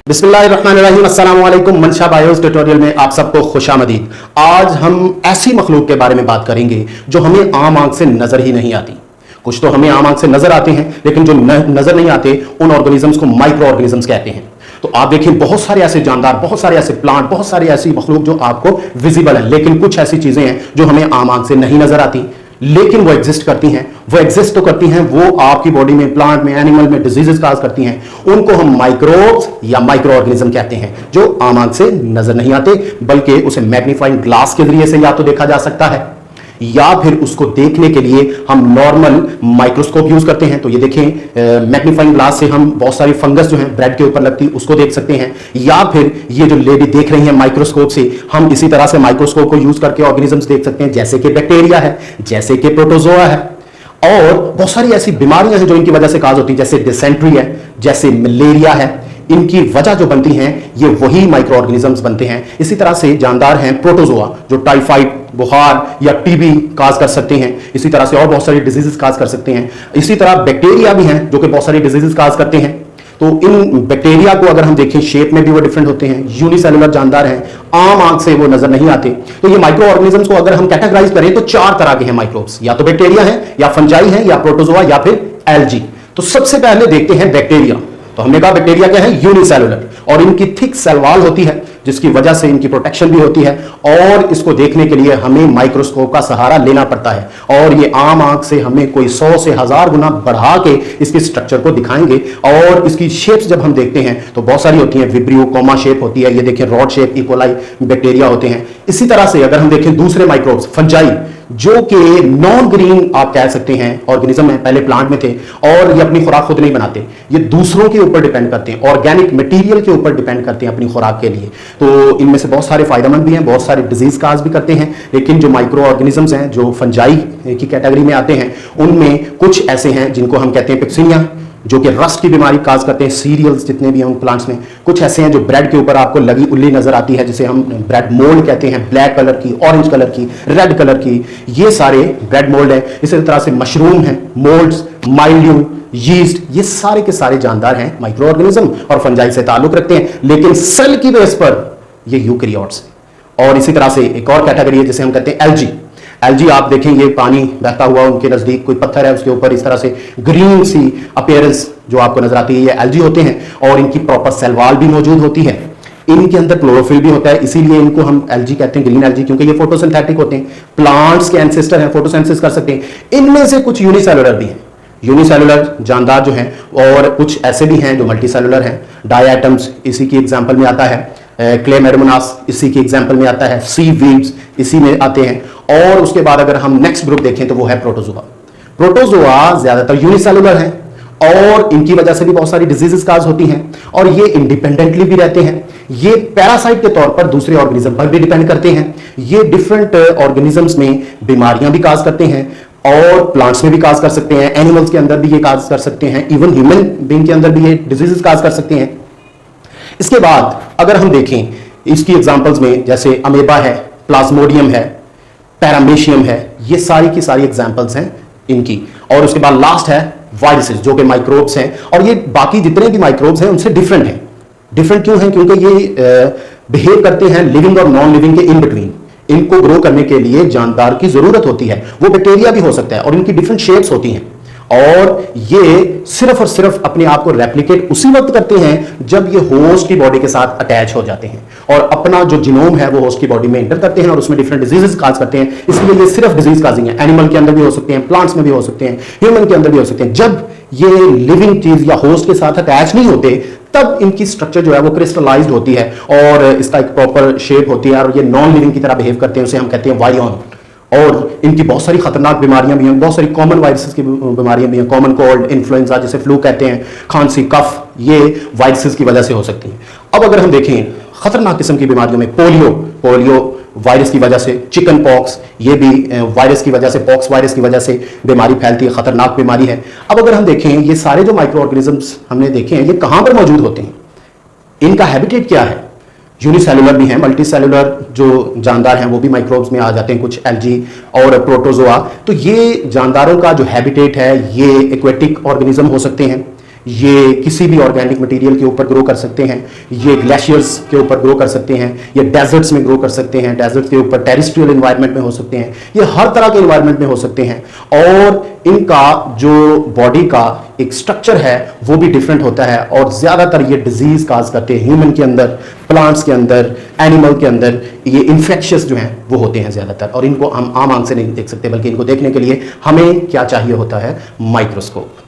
बिस्मिल्लाहिर्रहमानिर्रहीम, अस्सलाम वालेकुम। मंशा बायोस ट्यूटोरियल में आप सबको खुशामदीद। आज हम ऐसी मखलूक के बारे में बात करेंगे जो हमें आम आंख से नजर ही नहीं आती। कुछ तो हमें आम आंख से नजर आते हैं, लेकिन जो नजर नहीं आते उन ऑर्गेनिजम्स को माइक्रो ऑर्गेनिजम्स कहते हैं। तो आप देखिए, बहुत सारे ऐसे जानदार, बहुत सारे ऐसे प्लांट, बहुत सारी ऐसी मखलूक जो आपको विजिबल है, लेकिन कुछ ऐसी चीजें हैं जो हमें आम आंख से नहीं नजर आती, लेकिन वो एग्जिस्ट करती हैं। वो एग्जिस्ट तो करती हैं, वो आपकी बॉडी में, प्लांट में, एनिमल में डिजीजेस काज करती हैं। उनको हम माइक्रोब्स या माइक्रो ऑर्गेनिज्म कहते हैं, जो आम आंख से नजर नहीं आते, बल्कि उसे मैग्नीफाइंग ग्लास के जरिए से या तो देखा जा सकता है, या फिर उसको देखने के लिए हम नॉर्मल माइक्रोस्कोप यूज करते हैं। तो ये देखें, मैग्नीफाइंग ग्लास से हम बहुत सारी फंगस जो है ब्रेड के ऊपर लगती है उसको देख सकते हैं, या फिर ये जो लेडी देख रही है माइक्रोस्कोप से, हम इसी तरह से माइक्रोस्कोप को यूज करके ऑर्गेनिजम्स देख सकते हैं, जैसे कि बैक्टीरिया है, जैसे कि प्रोटोजोआ है, और बहुत सारी ऐसी बीमारियां हैं जो इनकी वजह से काज होती है, जैसे डिसेंट्री है, जैसे मलेरिया है। इनकी वजह जो बनती हैं ये वही माइक्रो ऑर्गेनिजम्स बनते हैं। इसी तरह से जानदार हैं प्रोटोजोआ, जो टाइफाइड, बुखार या टीबी काज कर सकते हैं। इसी तरह से और बहुत सारी डिजीजेस काज कर सकते हैं। इसी तरह बैक्टीरिया भी हैं जो कि बहुत सारी डिजीजेस काज करते हैं। तो इन बैक्टीरिया को अगर हम देखें, शेप में भी वो डिफरेंट होते हैं, यूनिसेलुलर जानदार हैं, आम आंख से वो नजर नहीं आते। तो ये माइक्रो ऑर्गेनिजम्स को अगर हम कैटेगराइज करें तो चार तरह के हैं माइक्रोब्स, या तो बैक्टीरिया हैं, या फंजाई हैं, या प्रोटोजोआ, या फिर एल्गी। तो सबसे पहले देखते हैं बैक्टीरिया। तो हमने कहा बैक्टीरिया क्या है? यूनिसेलुलर, और इनकी थिक सेल वॉल होती है जिसकी वजह से इनकी प्रोटेक्शन भी होती है, और इसको देखने के लिए हमें माइक्रोस्कोप का सहारा लेना पड़ता है, और ये आम आंख से हमें कोई 100 से 1000 गुना बढ़ा के इसके स्ट्रक्चर को दिखाएंगे। और इसकी शेप्स जब हम देखते हैं तो बहुत सारी होती हैं, विब्रियो कोमा शेप होती है, ये देखें रॉड शेप, इकोलाई बैक्टीरिया होते हैं। इसी तरह से अगर हम देखें दूसरे माइक्रोब्स, फंजाई, जो कि नॉन ग्रीन आप कह सकते हैं ऑर्गेनिज्म है, पहले प्लांट में थे, और ये अपनी खुराक खुद नहीं बनाते, ये दूसरों के ऊपर डिपेंड करते हैं, ऑर्गेनिक मटेरियल के ऊपर डिपेंड करते हैं अपनी खुराक के लिए। तो इनमें से बहुत सारे फायदेमंद भी हैं, बहुत सारे डिजीज काज भी करते हैं। लेकिन जो माइक्रो ऑर्गेनिजम्स हैं जो फंजाई की कैटेगरी में आते हैं, उनमें कुछ ऐसे हैं जिनको हम कहते हैं पिक्सिनिया, जो कि रस्ट की बीमारी काज करते हैं। सीरियल्स जितने भी हैं उन प्लांट्स में, कुछ ऐसे हैं जो ब्रेड के ऊपर आपको लगी उल्ली नजर आती है, जिसे हम ब्रेड मोल्ड कहते हैं, ब्लैक कलर की, ऑरेंज कलर की, रेड कलर की, ये सारे ब्रेड मोल्ड है। इसी तरह से मशरूम है, मोल्ड्स, माइल्ड्यू, यीस्ट, ये सारे के सारे जानदार हैं, माइक्रो ऑर्गेनिज्म और फंजाई से ताल्लुक रखते हैं, लेकिन सेल की बेस पर ये यूकैरियोट्स हैं। और इसी तरह से एक और कैटेगरी है जिसे हम कहते हैं एल्गी। एल्गी आप देखें, ये पानी बहता हुआ उनके नजदीक कोई पत्थर है, उसके ऊपर इस तरह से ग्रीन सी अपीयरेंस जो आपको नजर आती है, ये एल्गी होते हैं, और इनकी प्रॉपर सेल वॉल भी मौजूद होती है। इनके अंदर क्लोरोफिल भी होता है, इसीलिए इनको हम एल्गी कहते हैं, ग्रीन एल्गी, क्योंकि ये फोटोसिंथेटिक होते हैं, प्लांट्स के एंसेस्टर हैं, फोटोसिंथेसिस कर सकते हैं। इनमें से कुछ यूनिसेलुलर भी हैं, यूनिसेलुलर जानदार जो हैं, और कुछ ऐसे भी हैं जो मल्टीसेलुलर हैं। डायटम्स इसी की एग्जाम्पल में आता है, क्लेमेडोमोनास इसी की एग्जाम्पल में आता है, सी वीड्स इसी में आते हैं। और उसके बाद अगर हम नेक्स्ट ग्रुप देखें तो वो है प्रोटोजोआ। प्रोटोजोआ ज्यादातर यूनिसेलुलर हैं, और इनकी वजह से भी बहुत सारी डिजीजेस काज होती हैं, और ये इंडिपेंडेंटली भी रहते हैं। ये पैरासाइट के तौर पर दूसरे ऑर्गेनिज्म पर भी डिपेंड करते हैं। ये डिफरेंट ऑर्गेनिजम्स में बीमारियां भी काज करते हैं, और प्लांट्स में भी काज कर सकते हैं, एनिमल्स के अंदर भी ये काज कर सकते हैं, इवन ह्यूमन बीइंग के अंदर भी ये डिजीजेस काज कर सकते हैं। इसके बाद अगर हम देखें इसकी एग्जांपल्स में, जैसे अमेबा है, प्लाज्मोडियम है, पैरामेशियम है, ये सारी की सारी एग्जांपल्स हैं इनकी। और उसके बाद लास्ट है वायरसेस, जो कि माइक्रोब्स हैं, और ये बाकी जितने भी माइक्रोब्स हैं उनसे डिफरेंट हैं। डिफरेंट क्यों हैं? क्योंकि ये बिहेव करते हैं लिविंग और नॉन लिविंग के इन बिटवीन। इनको ग्रो करने के लिए जानदार की जरूरत होती है, वो बैक्टीरिया भी हो सकता है, और इनकी डिफरेंट शेप्स होती हैं, और ये सिर्फ और सिर्फ अपने आप को रेप्लिकेट उसी वक्त करते हैं जब ये होस्ट की बॉडी के साथ अटैच हो जाते हैं, और अपना जो जीनोम है वो होस्ट की बॉडी में एंटर करते हैं, और उसमें डिफरेंट डिजीजेस काज करते हैं। इसलिए ये सिर्फ डिजीज काजिंग है। एनिमल के अंदर भी हो सकते हैं, प्लांट्स में भी हो सकते हैं, ह्यूमन के अंदर भी हो सकते हैं। जब ये लिविंग चीज या होस्ट के साथ अटैच नहीं होते, तब इनकी स्ट्रक्चर जो है वो क्रिस्टलाइज्ड होती है, और इसका एक प्रॉपर शेप होती है, और ये नॉन लिविंग की तरह बिहेव करते हैं, उसे हम कहते हैं वायरन। और इनकी बहुत सारी खतरनाक बीमारियां भी हैं, बहुत सारी कॉमन वायरसेस की बीमारियां भी हैं, कॉमन कोल्ड, इन्फ्लुएंजा जिसे फ्लू कहते हैं, खांसी, कफ, ये वायरसेस की वजह से हो सकती हैं। अब अगर हम देखें खतरनाक किस्म की बीमारियों में, पोलियो वायरस की वजह से, चिकन पॉक्स, ये भी वायरस की वजह से, पॉक्स वायरस की वजह से बीमारी फैलती है, खतरनाक बीमारी है। अब अगर हम देखें ये सारे जो माइक्रो ऑर्गेनिजम्स हमने देखे हैं, ये कहां पर मौजूद होते हैं, इनका हैबिटेट क्या है? यूनिसेलुलर भी हैं, मल्टीसेलुलर जो जानदार हैं वो भी माइक्रोब्स में आ जाते हैं, कुछ एल्गी और प्रोटोजोआ। तो ये जानदारों का जो हैबिटेट है ये एक्वेटिक ऑर्गेनिज्म हो सकते हैं, ये किसी भी ऑर्गेनिक मटेरियल के ऊपर ग्रो कर सकते हैं, ये ग्लेशियर्स के ऊपर ग्रो कर सकते हैं, ये डेजर्ट्स में ग्रो कर सकते हैं, डेजर्ट्स के ऊपर टेरेस्ट्रियल एनवायरनमेंट में हो सकते हैं, ये हर तरह के एनवायरनमेंट में हो सकते हैं। और इनका जो बॉडी का एक स्ट्रक्चर है वो भी डिफरेंट होता है और ज्यादातर ये डिजीज काज करते हैं ह्यूमन के अंदर, प्लांट्स के अंदर, एनिमल के अंदर। ये इन्फेक्शियस जो हैं वो होते हैं ज्यादातर, और इनको हम आम आंख से नहीं देख सकते, बल्कि इनको देखने के लिए हमें क्या चाहिए होता है, माइक्रोस्कोप।